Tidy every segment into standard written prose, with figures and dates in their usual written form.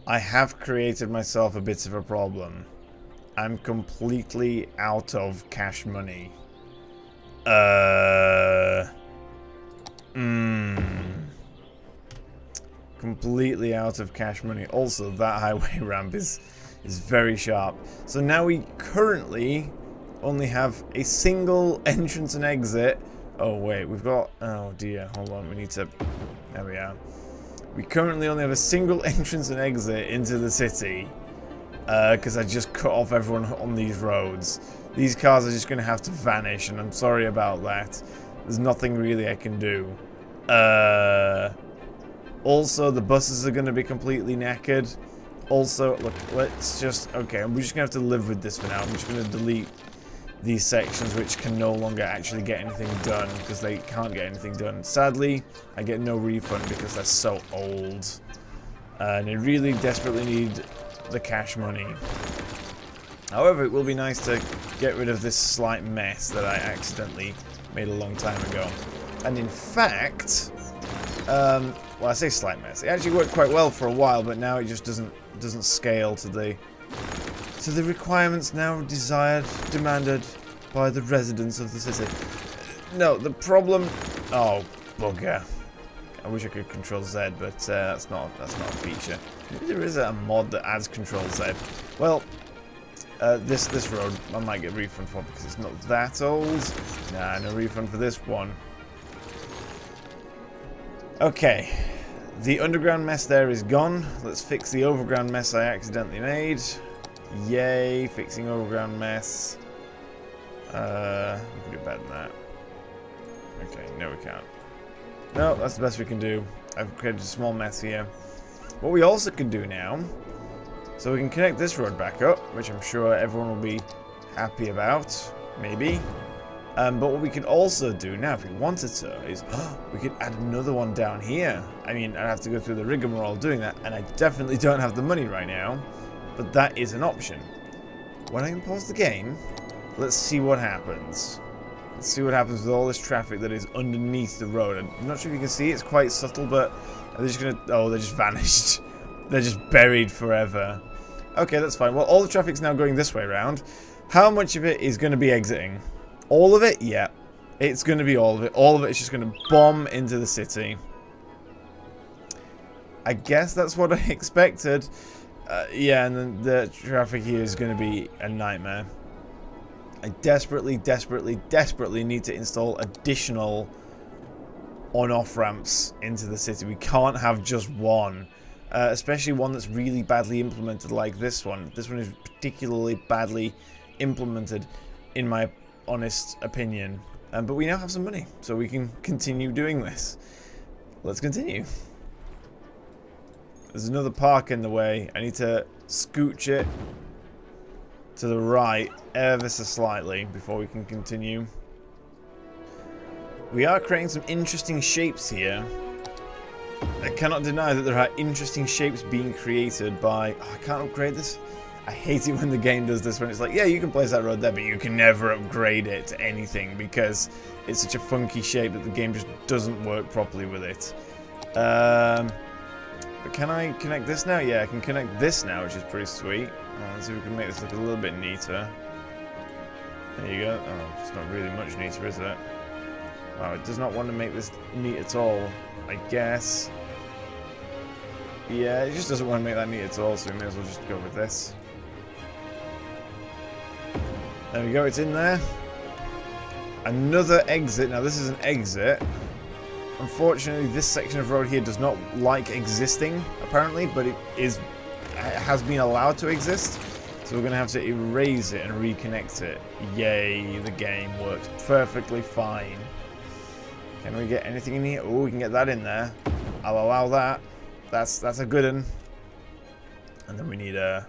I have created myself a bit of a problem. I'm completely out of cash money. Completely out of cash money. Also, that highway ramp is very sharp. So now we currently only have a single entrance and exit. Oh wait, we've got... Oh dear, hold on, we need to... There we are. We currently only have a single entrance and exit into the city. Because I just cut off everyone on these roads. These cars are just going to have to vanish, and I'm sorry about that. There's nothing really I can do. Also, the buses are going to be completely knackered. Also, look, let's just... Okay, we're just going to have to live with this for now. I'm just going to delete these sections which can no longer actually get anything done because they can't get anything done. Sadly, I get no refund because they're so old. And I really desperately need the cash money. However, it will be nice to get rid of this slight mess that I accidentally made a long time ago. And in fact, well, I say slight mess. It actually worked quite well for a while, but now it just doesn't scale to the requirements now demanded by the residents of the city. No, the problem... Oh, bugger. I wish I could control Z, but that's not a feature. Maybe there is a mod that adds control Z. Well, this road I might get refund for because it's not that old. Nah, no refund for this one. Okay, the underground mess there is gone. Let's fix the overground mess I accidentally made. Yay, fixing overground mess. We can do better than that. Okay, no we can't. No, that's the best we can do. I've created a small mess here. What we also can do now, so we can connect this road back up, which I'm sure everyone will be happy about, maybe. But what we could also do now, if we wanted to, is we could add another one down here. I mean, I'd have to go through the rigmarole doing that, and I definitely don't have the money right now. But that is an option. When I can pause the game, let's see what happens. Let's see what happens with all this traffic that is underneath the road. I'm not sure if you can see it. It's quite subtle, but they're just gonna... Oh, they just vanished. They're just buried forever. Okay, that's fine. Well, all the traffic's now going this way around. How much of it is going to be exiting? All of it? Yeah. It's going to be all of it. All of it is just going to bomb into the city. I guess that's what I expected. Yeah, and then the traffic here is going to be a nightmare. I desperately need to install additional on-off ramps into the city. We can't have just one. Especially one that's really badly implemented like this one. This one is particularly badly implemented, in my honest opinion. But we now have some money, so we can continue doing this. Let's continue. There's another park in the way. I need to scooch it to the right ever so slightly before we can continue. We are creating some interesting shapes here. I cannot deny that there are interesting shapes being created by... Oh, I can't upgrade this. I hate it when the game does this, when it's like, yeah, you can place that road there, but you can never upgrade it to anything because it's such a funky shape that the game just doesn't work properly with it. But can I connect this now? Yeah, I can connect this now, which is pretty sweet. Let's see if we can make this look a little bit neater. There you go. Oh, it's not really much neater, is it? Wow, it does not want to make this neat at all, I guess. Yeah, it just doesn't want to make that neat at all, so we may as well just go with this. There we go, it's in there. Another exit. Now, this is an exit. Unfortunately, this section of road here does not like existing, apparently, but it has been allowed to exist. So we're going to have to erase it and reconnect it. Yay, the game works perfectly fine. Can we get anything in here? Oh, we can get that in there. I'll allow that. That's a good one. And then we need a...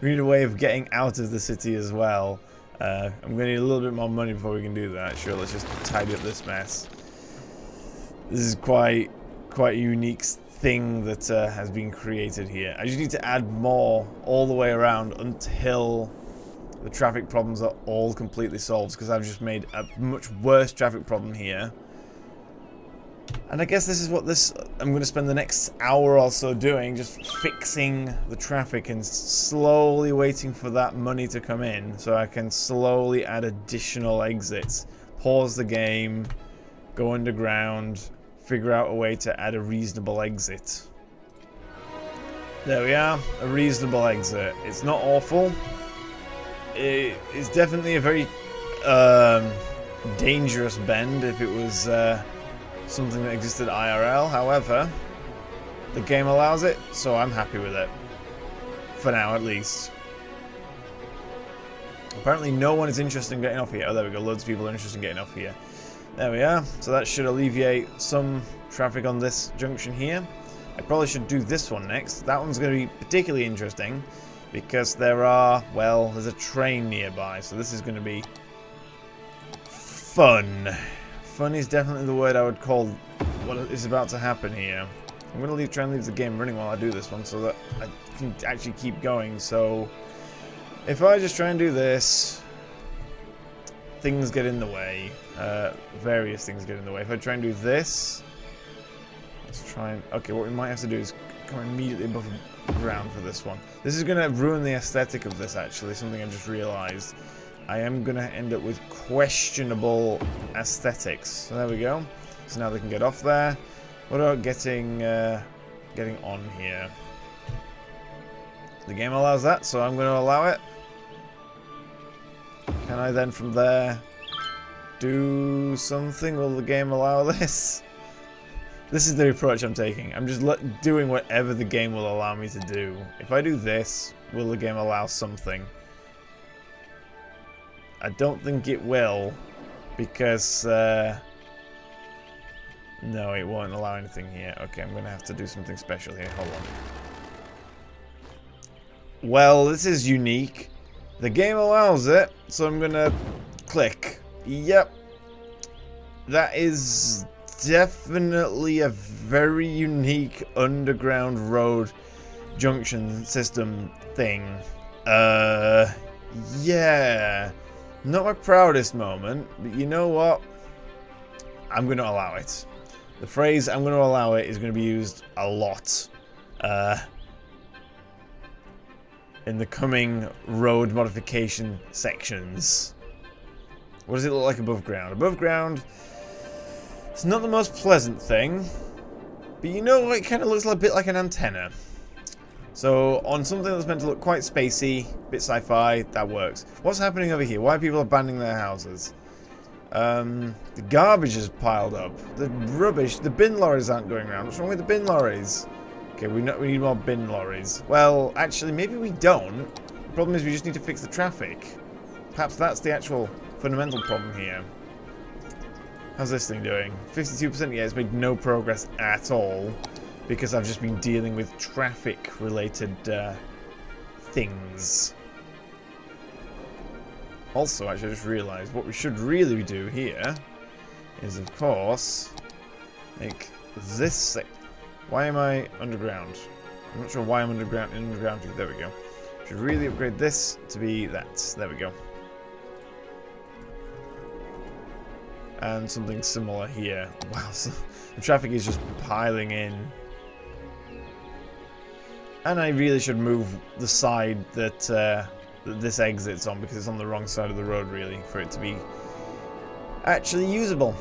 we need a way of getting out of the city as well. I'm going to need a little bit more money before we can do that. Sure, let's just tidy up this mess. This is quite a unique thing that has been created here. I just need to add more all the way around until the traffic problems are all completely solved, because I've just made a much worse traffic problem here. And I guess this is what I'm going to spend the next hour or so doing, just fixing the traffic and slowly waiting for that money to come in so I can slowly add additional exits. Pause the game, go underground, figure out a way to add a reasonable exit. There we are, a reasonable exit. It's not awful. It's definitely a very dangerous bend if it was something that existed IRL. However, the game allows it, so I'm happy with it. For now, at least. Apparently no one is interested in getting off here. Oh, there we go. Loads of people are interested in getting off here. There we are. So that should alleviate some traffic on this junction here. I probably should do this one next. That one's going to be particularly interesting because there's a train nearby. So this is going to be fun. Fun is definitely the word I would call what is about to happen here. I'm going to try and leave the game running while I do this one so that I can actually keep going. So if I just try and do this, things get in the way. Various things get in the way. If I try and do this, let's try and... Okay, what we might have to do is come immediately above the ground for this one. This is going to ruin the aesthetic of this, actually, something I've just realised. I am going to end up with questionable aesthetics. So there we go. So now they can get off there. What about getting on here? The game allows that, so I'm going to allow it. Can I then from there do something? Will the game allow this? This is the approach I'm taking. I'm just doing whatever the game will allow me to do. If I do this, will the game allow something? I don't think it will, because no, it won't allow anything here. Okay, I'm going to have to do something special here. Hold on. Well, this is unique. The game allows it, so I'm going to click. Yep. That is definitely a very unique underground road junction system thing. Yeah. Not my proudest moment, but you know what? I'm going to allow it. The phrase "I'm going to allow it" is going to be used a lot in the coming road modification sections. What does it look like above ground? Above ground, it's not the most pleasant thing, but you know what? It kind of looks a bit like an antenna. So on something that's meant to look quite spacey, a bit sci-fi, that works. What's happening over here? Why are people abandoning their houses? The garbage is piled up. The rubbish, the bin lorries aren't going around. What's wrong with the bin lorries? Okay, we need more bin lorries. Well, actually, maybe we don't. The problem is we just need to fix the traffic. Perhaps that's the actual fundamental problem here. How's this thing doing? 52%? Yeah, it's made no progress at all. Because I've just been dealing with traffic-related things. Also, actually, I just realised what we should really do here is, of course, make this... Why am I underground? I'm not sure why I'm underground. There we go. Should really upgrade this to be that. There we go. And something similar here. Wow, so the traffic is just piling in. And I really should move the side that, that this exits on, because it's on the wrong side of the road, really, for it to be actually usable.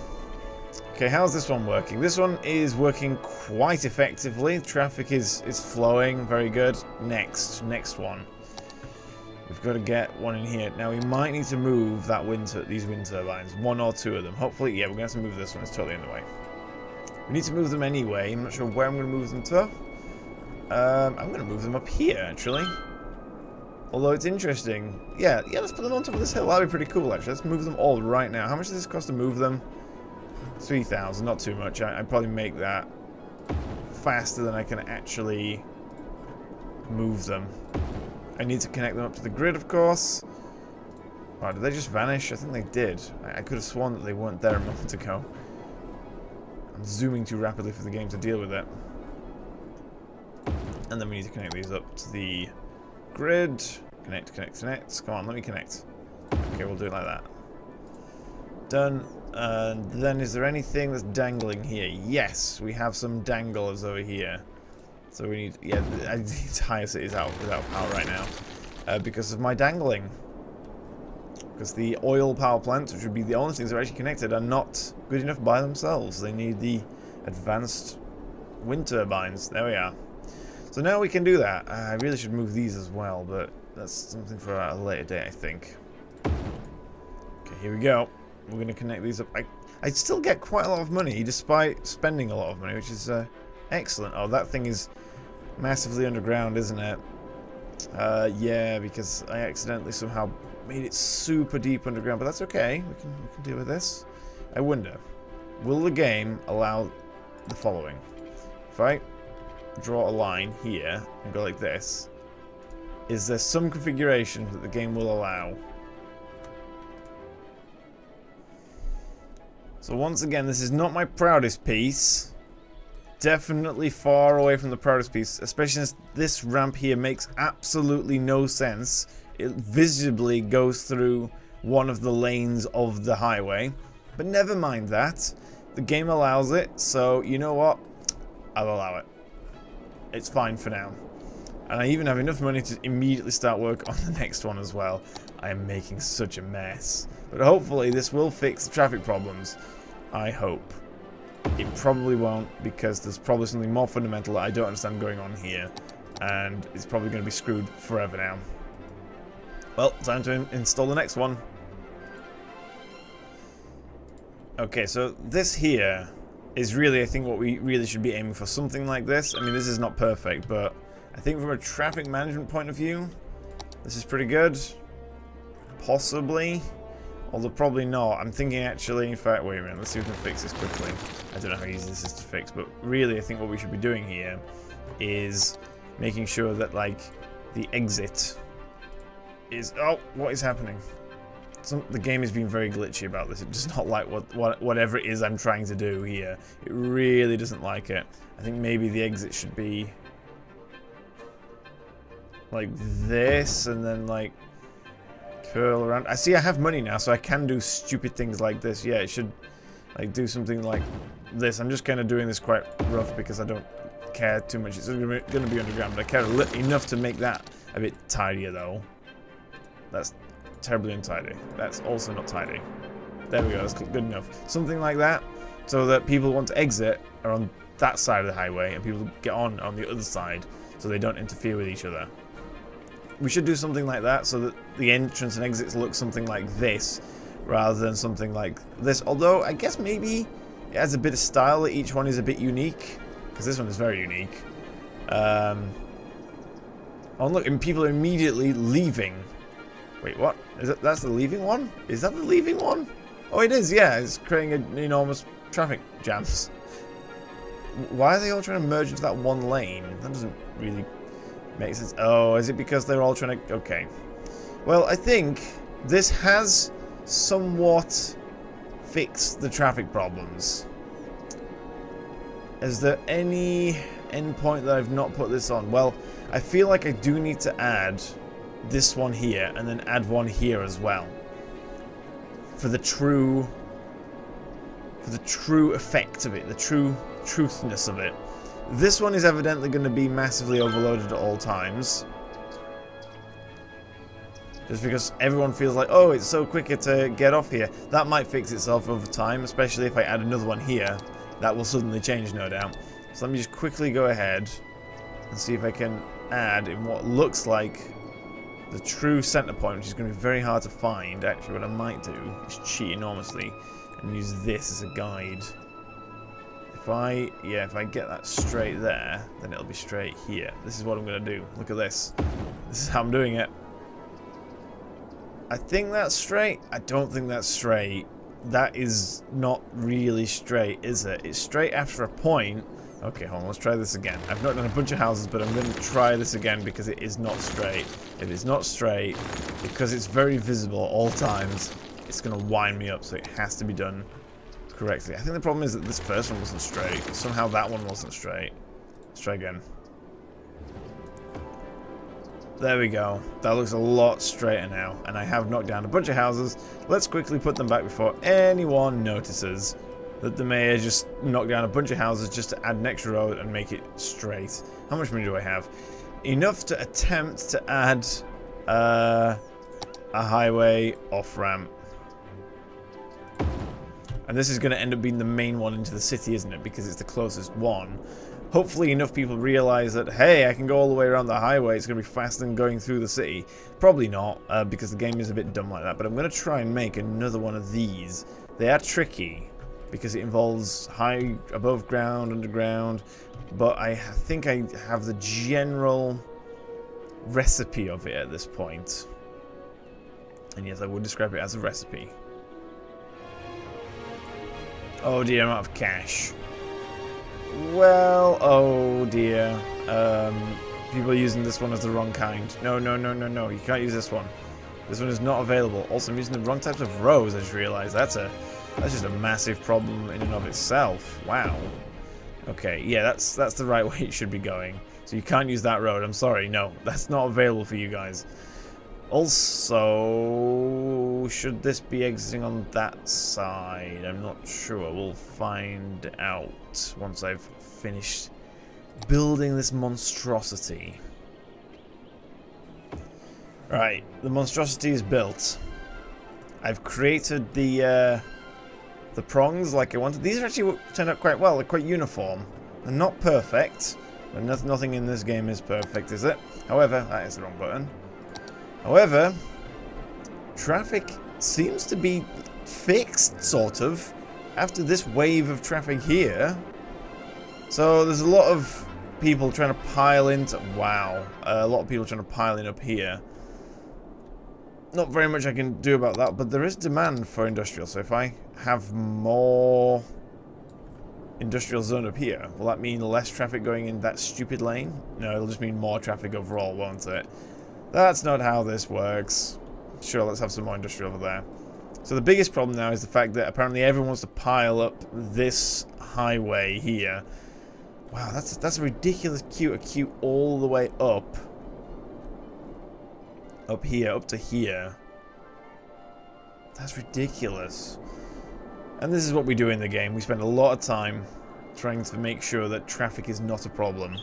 Okay, how's this one working? This one is working quite effectively. Traffic is flowing, very good. Next one. We've got to get one in here. Now we might need to move these wind turbines, one or two of them. Hopefully, yeah, we're going to have to move this one. It's totally in the way. We need to move them anyway. I'm not sure where I'm going to move them to. I'm going to move them up here, actually. Although it's interesting. Yeah, let's put them on top of this hill. That'd be pretty cool, actually. Let's move them all right now. How much does this cost to move them? 3,000, not too much. I'd probably make that faster than I can actually move them. I need to connect them up to the grid, of course. Oh, did they just vanish? I think they did. I could have sworn that they weren't there a moment ago. I'm zooming too rapidly for the game to deal with it. And then we need to connect these up to the grid. Connect. Come on, let me connect. Okay, we'll do it like that. Done. And then is there anything that's dangling here? Yes, we have some danglers over here. So we need, yeah, the entire city is out without power right now because of my dangling. Because the oil power plants, which would be the only things that are actually connected, are not good enough by themselves. They need the advanced wind turbines. There we are. So now we can do that. I really should move these as well, but that's something for a later date, I think. Okay, here we go. We're going to connect these up. I still get quite a lot of money, despite spending a lot of money, which is excellent. Oh, that thing is massively underground, isn't it? Yeah, because I accidentally somehow made it super deep underground, but that's okay. We can deal with this. I wonder, will the game allow the following? If I draw a line here and go like this, is there some configuration that the game will allow? So once again, this is not my proudest piece. Definitely far away from the proudest piece, especially since this ramp here makes absolutely no sense. It visibly goes through one of the lanes of the highway. But never mind that. The game allows it, so you know what? I'll allow it. It's fine for now. And I even have enough money to immediately start work on the next one as well. I am making such a mess. But hopefully this will fix the traffic problems. I hope. It probably won't, because there's probably something more fundamental that I don't understand going on here. And it's probably going to be screwed forever now. Well, time to install the next one. Okay, so this here is really, I think, what we really should be aiming for. Something like this. I mean, this is not perfect, but I think from a traffic management point of view, this is pretty good. Possibly. Although probably not. I'm thinking actually, in fact, wait a minute, let's see if we can fix this quickly. I don't know how easy this is to fix, but really I think what we should be doing here is making sure that, like, the exit is... Oh, what is happening? The game is being very glitchy about this. It does not like whatever it is I'm trying to do here. It really doesn't like it. I think maybe the exit should be like this, and then, like, curl around. I see I have money now, so I can do stupid things like this. Yeah, it should, like, do something like this. I'm just kind of doing this quite rough because I don't care too much. It's going to be underground, but I care enough to make that a bit tidier, though. That's terribly untidy. That's also not tidy. There we go. That's good enough. Something like that, so that people who want to exit are on that side of the highway, and people get on the other side, so they don't interfere with each other. We should do something like that, so that the entrance and exits look something like this, rather than something like this. Although, I guess maybe it has a bit of style that each one is a bit unique, because this one is very unique. Oh, look, and people are immediately leaving. Wait, what? That's the leaving one? Is that the leaving one? Oh, it is, yeah. It's creating an enormous traffic jams. Why are they all trying to merge into that one lane? That doesn't really make sense. Oh, is it because they're all trying to... Okay. Well, I think this has somewhat fixed the traffic problems. Is there any endpoint that I've not put this on? Well, I feel like I do need to add this one here, and then add one here as well, for the true effect of it, the truthness of it. This one is evidently going to be massively overloaded at all times, just because everyone feels like, oh, it's so quicker to get off here. That might fix itself over time, especially if I add another one here. That will suddenly change, no doubt. So let me just quickly go ahead and see if I can add in what looks like the true center point, which is going to be very hard to find. Actually, what I might do is cheat enormously and use this as a guide. If I get that straight there, then it'll be straight here. This is what I'm going to do. Look at this. This is how I'm doing it. I think that's straight. I don't think that's straight. That is not really straight, is it? It's straight after a point. Okay, hold on, let's try this again. I've not done a bunch of houses, but I'm going to try this again because it is not straight. If it's not straight, because it's very visible at all times, it's going to wind me up, so it has to be done correctly. I think the problem is that this first one wasn't straight. Somehow that one wasn't straight. Let's try again. There we go. That looks a lot straighter now. And I have knocked down a bunch of houses. Let's quickly put them back before anyone notices that the mayor just knocked down a bunch of houses just to add an extra road and make it straight. How much money do I have? Enough to attempt to add a highway off-ramp. And this is going to end up being the main one into the city, isn't it? Because it's the closest one. Hopefully enough people realize that, hey, I can go all the way around the highway. It's going to be faster than going through the city. Probably not, because the game is a bit dumb like that. But I'm going to try and make another one of these. They are tricky, because it involves high, above ground, underground. But I think I have the general recipe of it at this point. And yes, I would describe it as a recipe. Oh dear, I'm out of cash. Well, oh dear. People are using this one as the wrong kind. No, no, no, no, no. You can't use this one. This one is not available. Also, I'm using the wrong types of rows, I just realized. That's just a massive problem in and of itself. Wow. Okay, yeah, that's the right way it should be going. So you can't use that road. I'm sorry. No, that's not available for you guys. Also, should this be exiting on that side? I'm not sure. We'll find out once I've finished building this monstrosity. Right, the monstrosity is built. I've created the prongs like I wanted. These actually turned out quite well. They're quite uniform. They're not perfect. But nothing in this game is perfect, is it? However, that is the wrong button. However, traffic seems to be fixed, sort of, after this wave of traffic here. So there's a lot of people trying to pile into... Wow. A lot of people trying to pile in up here. Not very much I can do about that, but there is demand for industrial. So if I have more industrial zone up here, will that mean less traffic going in that stupid lane? No, it'll just mean more traffic overall, won't it? That's not how this works. Sure, let's have some more industrial over there. So the biggest problem now is the fact that apparently everyone wants to pile up this highway here. Wow, that's a ridiculous queue. A queue all the way up. Up here, up to here. That's ridiculous. And this is what we do in the game. We spend a lot of time trying to make sure that traffic is not a problem.